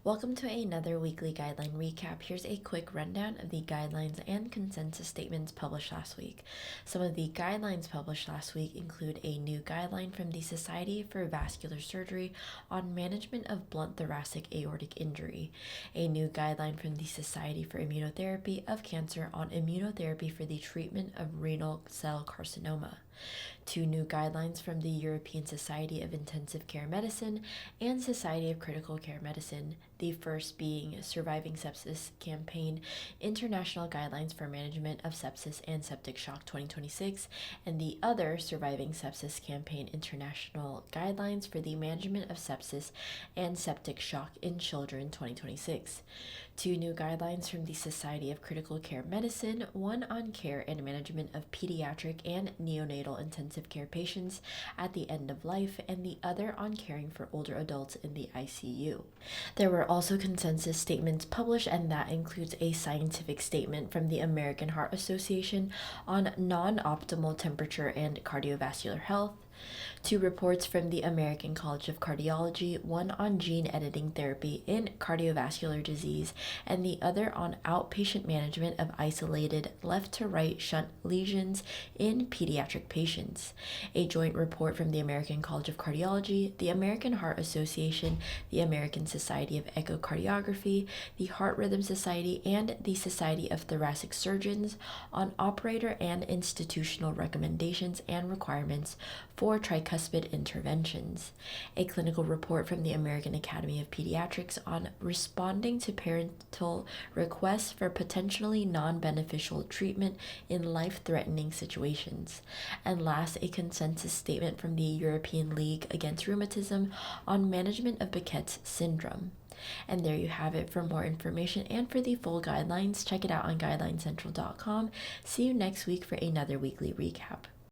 Welcome to another weekly Guideline Recap. Here's a quick rundown of the guidelines and consensus statements published last week. Some of the guidelines published last week include a new guideline from the Society for Vascular Surgery on management of blunt thoracic aortic injury, a new guideline from the Society for Immunotherapy of Cancer on immunotherapy for the treatment of renal cell carcinoma, two new guidelines from the European Society of Intensive Care Medicine and Society of Critical Care Medicine, the first being Surviving Sepsis Campaign International Guidelines for Management of Sepsis and Septic Shock 2026, and the other Surviving Sepsis Campaign International Guidelines for the Management of Sepsis and Septic Shock in Children 2026. Two new guidelines from the Society of Critical Care Medicine, one on care and management of pediatric and neonatal intensive care patients at the end of life, and the other on caring for older adults in the ICU. There were also consensus statements published, and that includes a scientific statement from the American Heart Association on non-optimal temperature and cardiovascular health, two reports from the American College of Cardiology, one on gene editing therapy in cardiovascular disease, and the other on outpatient management of isolated left-to-right shunt lesions in pediatric patients, a joint report from the American College of Cardiology, the American Heart Association, the American Society of Echocardiography, the Heart Rhythm Society, and the Society of Thoracic Surgeons on operator and institutional recommendations and requirements for tricuspid interventions, a clinical report from the American Academy of Pediatrics on responding to parental requests for potentially non-beneficial treatment in life-threatening situations, and last, a consensus statement from the European League Against Rheumatism on management of Behçet's syndrome. And there you have it. For more information and for the full guidelines, check it out on guidelinecentral.com. See you next week for another weekly recap.